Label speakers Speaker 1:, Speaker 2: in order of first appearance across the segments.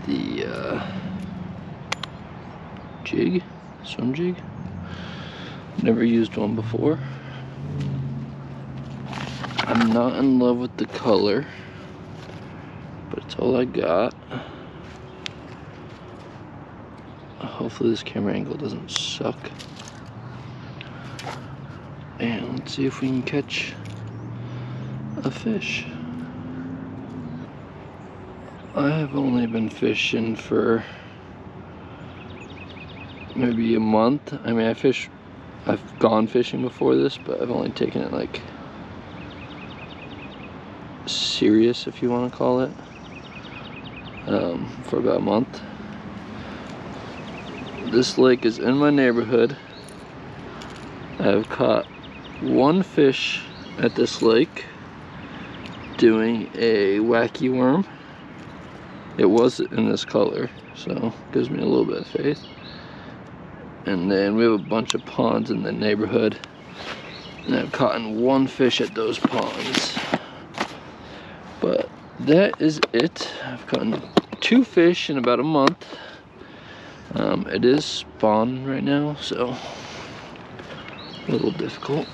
Speaker 1: the jig, swim jig. Never used one before. I'm not in love with the color, but it's all I got. Hopefully this camera angle doesn't suck. And let's see if we can catch a fish. I have only been fishing for maybe a month. I mean, I've gone fishing before this, but I've only taken it like serious, if you want to call it, for about a month. This lake is in my neighborhood. I've caught one fish at this lake doing a wacky worm. It was in this color, so it gives me a little bit of faith. And then we have a bunch of ponds in the neighborhood, and I've caught one fish at those ponds. But that is it. I've caught 2 fish in about a month. It is spawn right now, so a little difficult.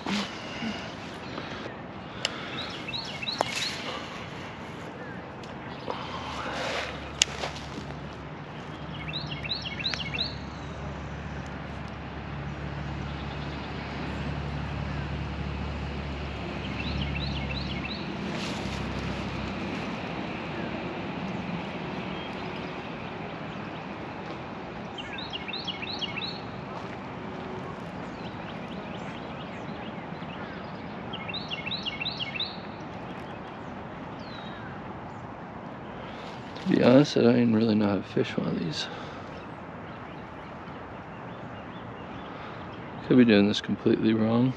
Speaker 1: To be honest, I don't even really know how to fish one of these. Could be doing this completely wrong.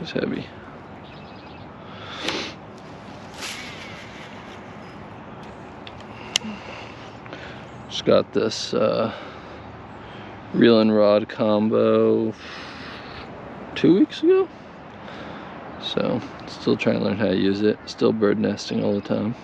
Speaker 1: It's heavy. Just got this reel and rod combo 2 weeks ago, so still trying to learn how to use it. Still bird nesting all the time.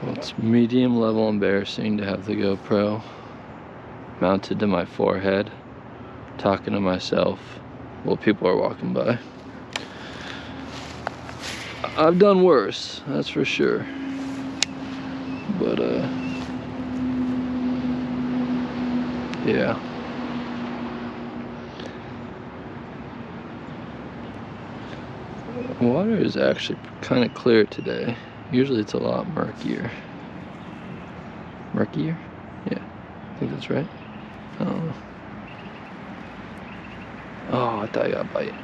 Speaker 1: Well, it's medium level embarrassing to have the GoPro mounted to my forehead, talking to myself while people are walking by. I've done worse, that's for sure. But yeah. Water is actually kind of clear today. Usually it's a lot murkier. Murkier? Yeah, I think that's right. I don't know. Oh, I thought I got a bite.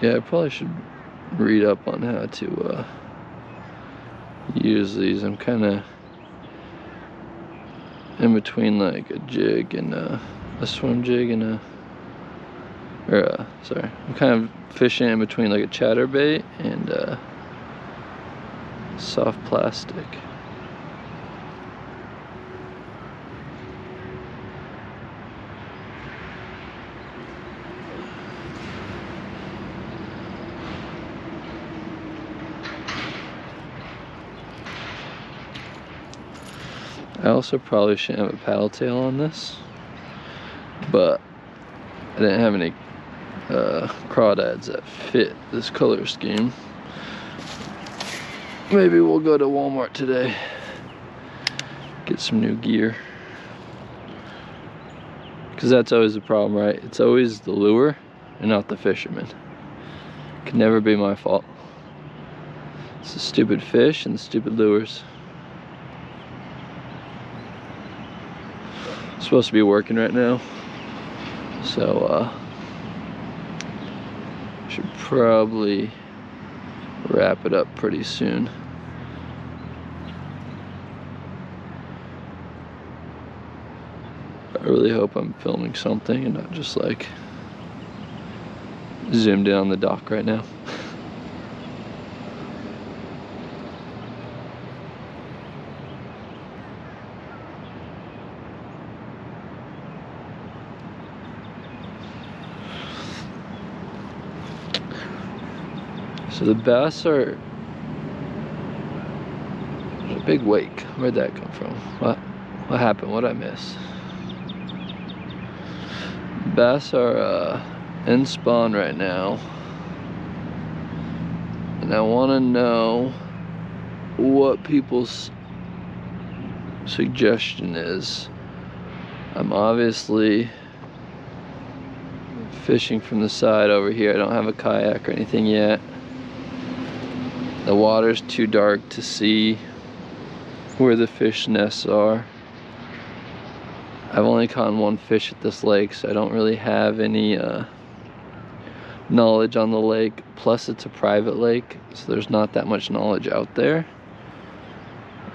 Speaker 1: Yeah, I probably should read up on how to use these. I'm kind of in between like a jig and a swim jig and a Or sorry, I'm kind of fishing in between like a chatterbait and soft plastic. I also probably shouldn't have a paddle tail on this, but I didn't have any crawdads that fit this color scheme. Maybe we'll go to Walmart today, get some new gear. Because that's always the problem, right? It's always the lure and not the fisherman. It can never be my fault. It's the stupid fish and the stupid lures. I'm supposed to be working right now, so should probably wrap it up pretty soon. I really hope I'm filming something and not just like zoomed in on the dock right now. So the bass are, there's a big wake. Where'd that come from? What happened? What'd I miss? Bass are in spawn right now, and I want to know what people's suggestion is. I'm obviously fishing from the side over here. I don't have a kayak or anything yet. The water's too dark to see where the fish nests are. I've only caught one fish at this lake, so I don't really have any knowledge on the lake. Plus it's a private lake, so there's not that much knowledge out there.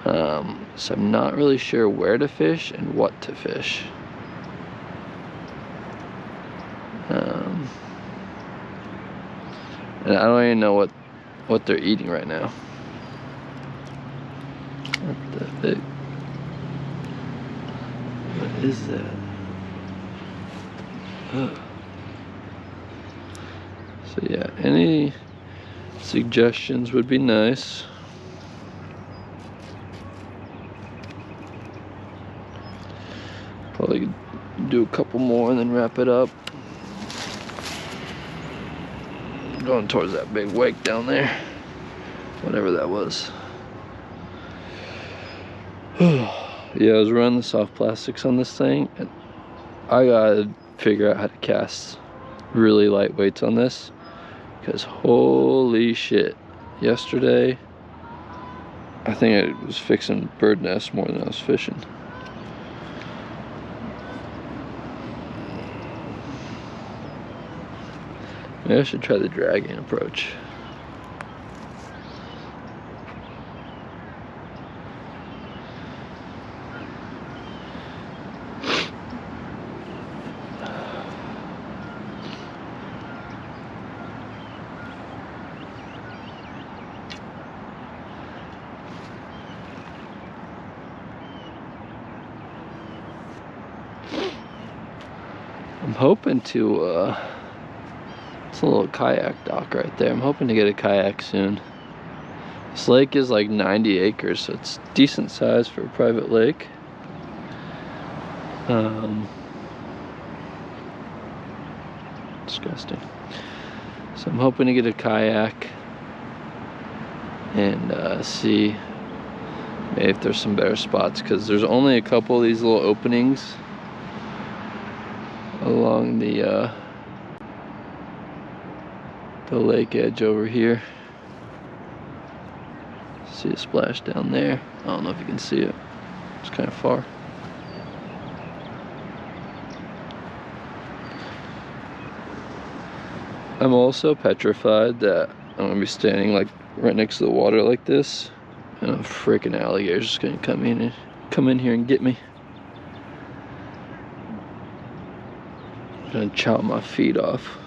Speaker 1: So I'm not really sure where to fish and what to fish. And I don't even know what they're eating right now. What the heck? What is that? Ugh. So yeah, any suggestions would be nice. Probably do a couple more and then wrap it up. Going towards that big wake down there, whatever that was. Yeah, I was running the soft plastics on this thing, and I gotta figure out how to cast really light weights on this, because holy shit, yesterday I think I was fixing bird nests more than I was fishing. Maybe I should try the dragging approach. I'm hoping to it's a little kayak dock right there. I'm hoping to get a kayak soon. This lake is like 90 acres, so it's decent size for a private lake. Disgusting. So I'm hoping to get a kayak and see maybe if there's some better spots, because there's only a couple of these little openings along the lake edge over here. See a splash down there. I don't know if you can see it. It's kind of far. I'm also petrified that I'm gonna be standing like right next to the water like this, and a freaking alligator's just gonna come in here and get me. I'm gonna chop my feet off.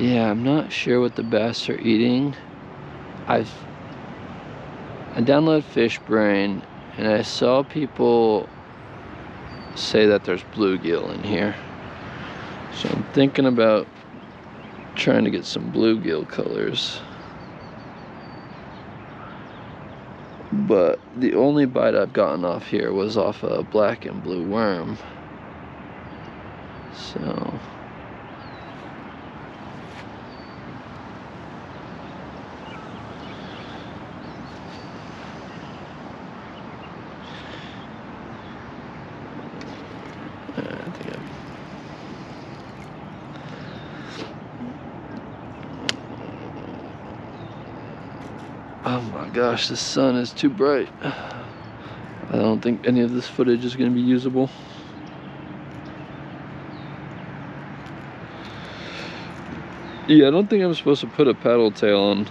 Speaker 1: Yeah, I'm not sure what the bass are eating. I downloaded FishBrain and I saw people say that there's bluegill in here. So I'm thinking about trying to get some bluegill colors. But the only bite I've gotten off here was off a black and blue worm. So I think oh my gosh, the sun is too bright. I don't think any of this footage is going to be usable. Yeah, I don't think I'm supposed to put a paddle tail on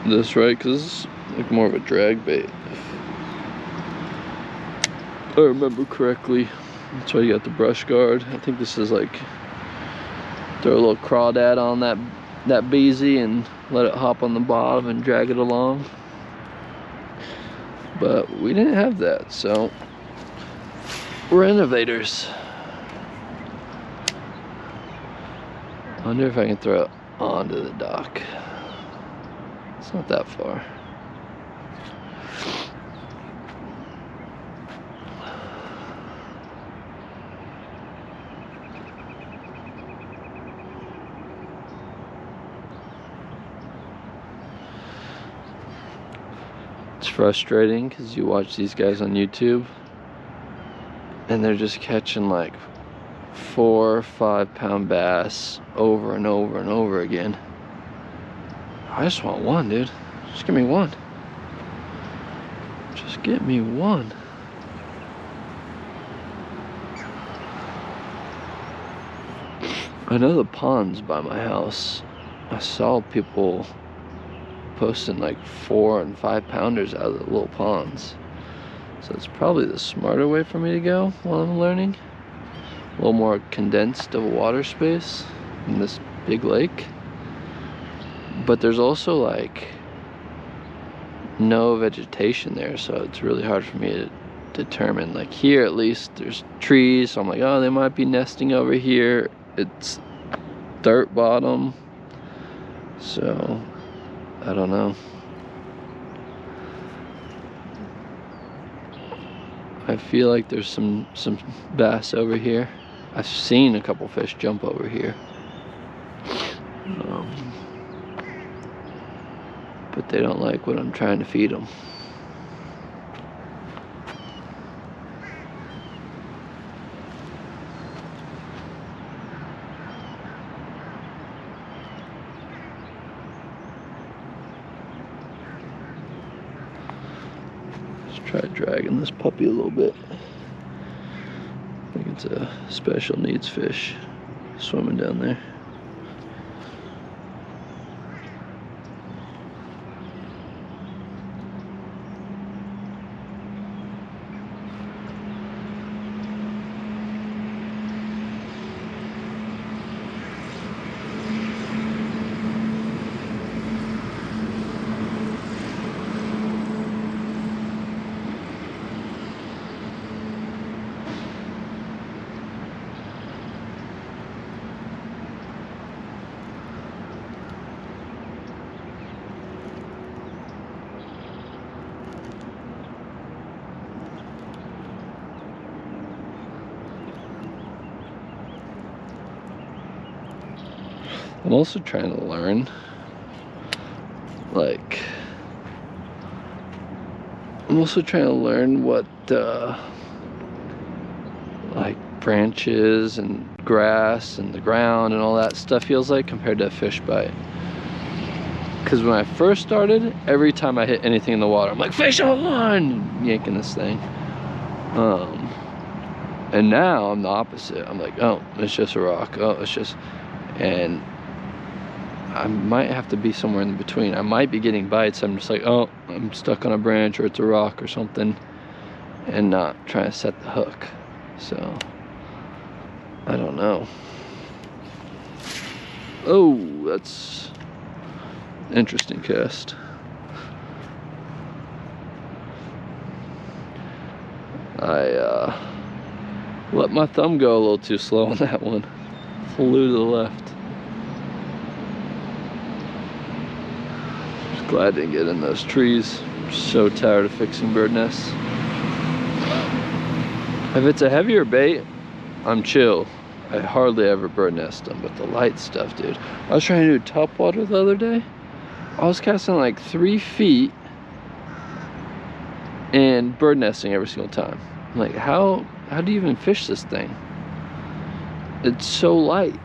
Speaker 1: this, right? Because it's like more of a drag bait, if I remember correctly. That's why you got the brush guard. I think this is like throw a little crawdad on that beezy and let it hop on the bottom and drag it along. But we didn't have that, so we're innovators. I wonder if I can throw it onto the dock. It's not that far. It's frustrating because you watch these guys on YouTube and they're just catching like 4 or 5 pound bass over and over and over again. I just want one, dude. Just give me one. Just get me one. I know the ponds by my house, I saw people posting like 4 and 5 pounders out of the little ponds. So it's probably the smarter way for me to go while I'm learning. A little more condensed of a water space in this big lake. But there's also like no vegetation there, so it's really hard for me to determine. Like here at least there's trees, so I'm like, oh, they might be nesting over here. It's dirt bottom, so I don't know. I feel like there's some bass over here. I've seen a couple fish jump over here. But they don't like what I'm trying to feed them. Let's try dragging this puppy a little bit. I think it's a special needs fish swimming down there. I'm also trying to learn, like, what like branches and grass and the ground and all that stuff feels like compared to a fish bite. Because when I first started, every time I hit anything in the water, I'm like, fish on line, yanking this thing. And now I'm the opposite. I'm like, oh, it's just a rock. Oh, it's just, and I might have to be somewhere in between. I might be getting bites. I'm just like, oh, I'm stuck on a branch or it's a rock or something, and not trying to set the hook. So I don't know. Oh, that's interesting cast. I let my thumb go a little too slow on that one. Flew to the left. Just glad I didn't get in those trees. I'm so tired of fixing bird nests. If it's a heavier bait, I'm chill. I hardly ever bird nest them, but the light stuff, dude. I was trying to do topwater the other day. I was casting like 3 feet and bird nesting every single time. I'm like, how do you even fish this thing? It's so light.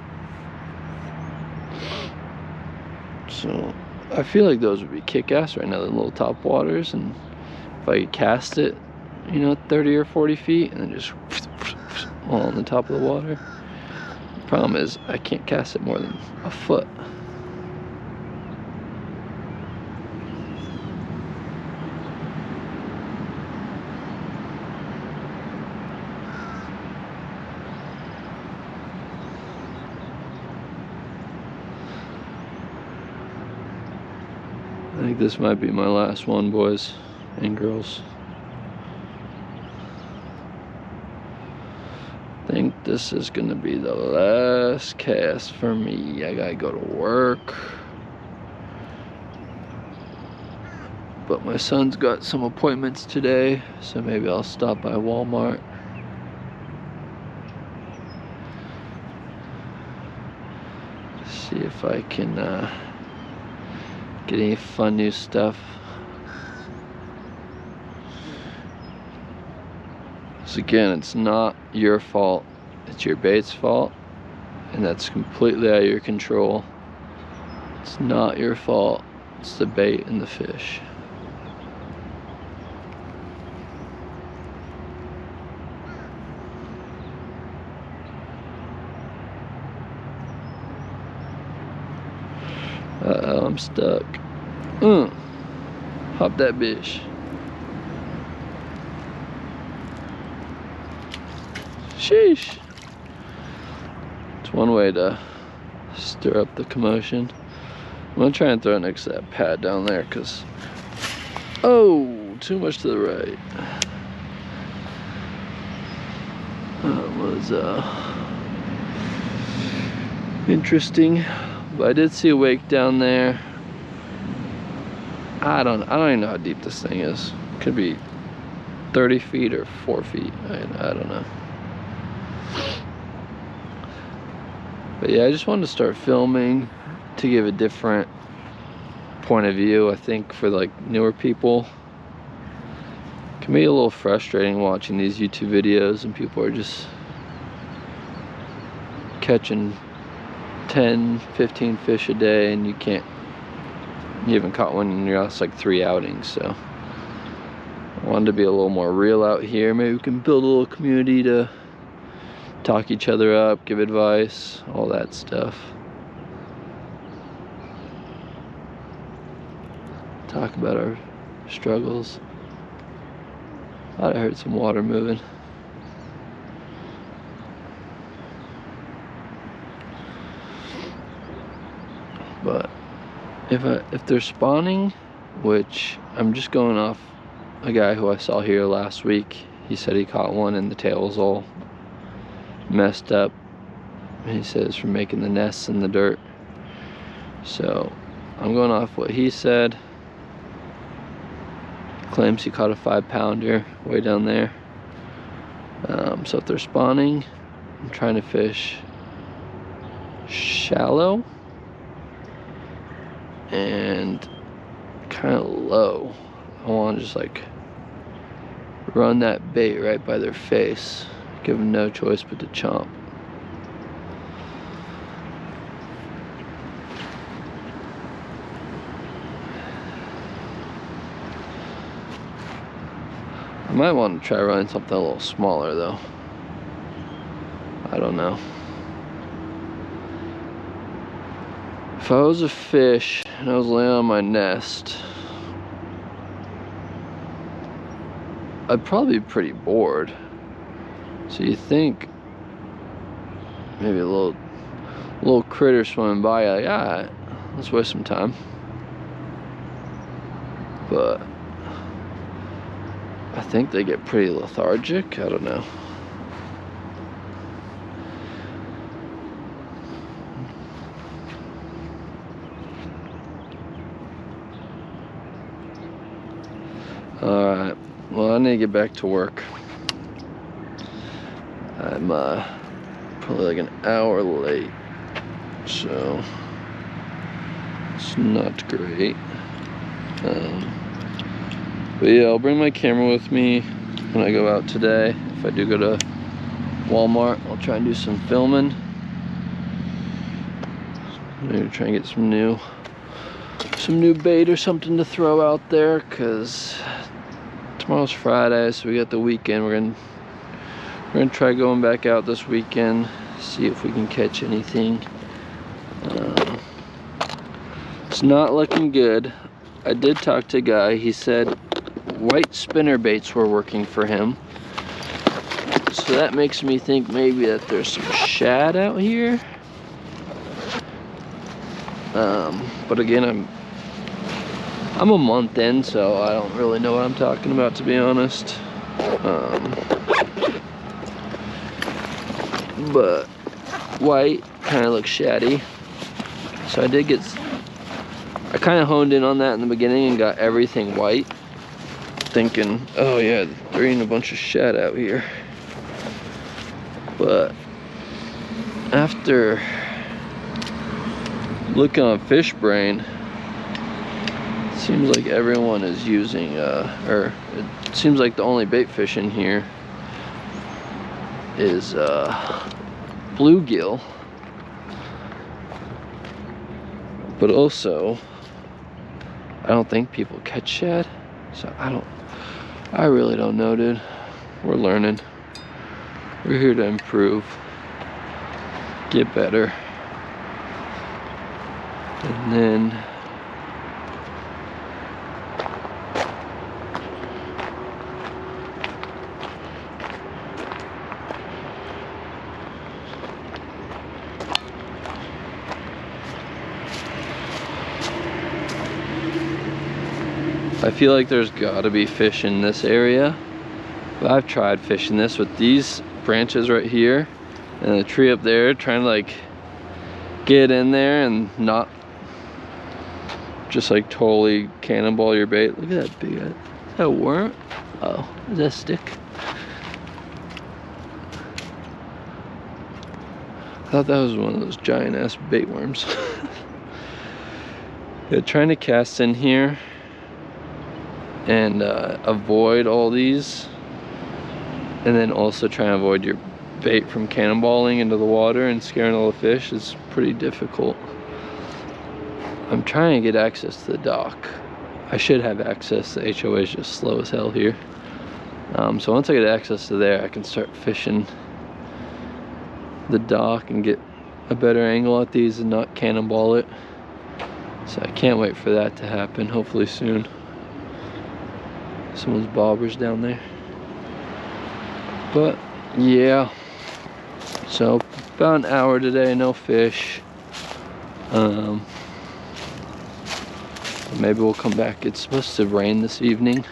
Speaker 1: So I feel like those would be kick-ass right now, the little topwaters, and if I could cast it, you know, 30 or 40 feet and then just all on the top of the water. The problem is I can't cast it more than a foot. I think this might be my last one, boys and girls. I think this is gonna be the last cast for me. I gotta go to work. But my son's got some appointments today, so maybe I'll stop by Walmart. See if I can get any fun new stuff. So again, it's not your fault, it's your bait's fault, and that's completely out of your control. It's not your fault, it's the bait and the fish. Uh-oh, I'm stuck. Hop that bitch. Sheesh. It's one way to stir up the commotion. I'm gonna try and throw it next to that pad down there, cause oh, too much to the right. That was interesting. But I did see a wake down there. I don't even know how deep this thing is. Could be 30 feet or 4 feet. I don't know. But yeah, I just wanted to start filming to give a different point of view. I think for like newer people, it can be a little frustrating watching these YouTube videos and people are just catching 10, 15 fish a day and you haven't caught one in your last like 3 outings. So I wanted to be a little more real out here. Maybe we can build a little community to talk each other up, give advice, all that stuff. Talk about our struggles. Thought I heard some water moving. But if they're spawning, which I'm just going off a guy who I saw here last week, he said he caught one and the tail was all messed up. He says from making the nests in the dirt. So I'm going off what he said. Claims he caught a 5-pounder way down there. So if they're spawning, I'm trying to fish shallow and kind of low. I want to just like run that bait right by their face, give them no choice but to chomp. I might want to try running something a little smaller though. I don't know. If I was a fish and I was laying on my nest, I'd probably be pretty bored. So you think maybe a little little critter swimming by, you're like, alright, let's waste some time. But I think they get pretty lethargic. I don't know. Alright, well, I need to get back to work. I'm probably like an hour late, so it's not great. But yeah, I'll bring my camera with me when I go out today. If I do go to Walmart, I'll try and do some filming. Maybe try and get some new bait or something to throw out there, because tomorrow's Friday, so we got the weekend. We're gonna try going back out this weekend, see if we can catch anything. It's not looking good. I did talk to a guy. He said white spinner baits were working for him, so that makes me think maybe that there's some shad out here. But again, I'm a month in, so I don't really know what I'm talking about, to be honest. But white kind of looks shady, so I kind of honed in on that in the beginning and got everything white, thinking, oh yeah, there ain't a bunch of shad out here. But after looking on FishBrain, it seems like everyone is using, or it seems like the only bait fish in here is bluegill. But also, I don't think people catch shad, so I really don't know, dude. We're learning. We're here to improve, get better, and then I feel like there's gotta be fish in this area. But I've tried fishing this with these branches right here and the tree up there, trying to like get in there and not just like totally cannonball your bait. Look at that big, is that a worm? Oh, is that a stick? I thought that was one of those giant ass bait worms. Yeah, trying to cast in here and avoid all these, and then also try and avoid your bait from cannonballing into the water and scaring all the fish is pretty difficult. I'm trying to get access to the dock. I should have access. The HOA is just slow as hell here. So once I get access to there, I can start fishing the dock and get a better angle at these and not cannonball it. So I can't wait for that to happen, hopefully soon. Someone's bobbers down there. But yeah, so about an hour today, no fish. Maybe we'll come back. It's supposed to rain this evening,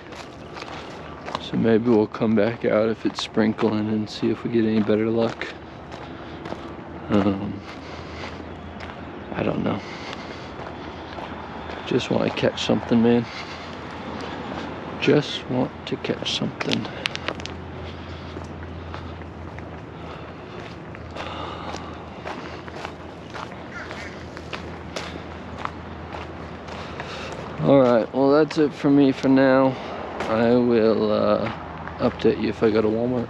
Speaker 1: so maybe we'll come back out if it's sprinkling and see if we get any better luck. I don't know. Just want to catch something, man. Just want to catch something. Alright, well that's it for me for now. I will update you if I go to Walmart.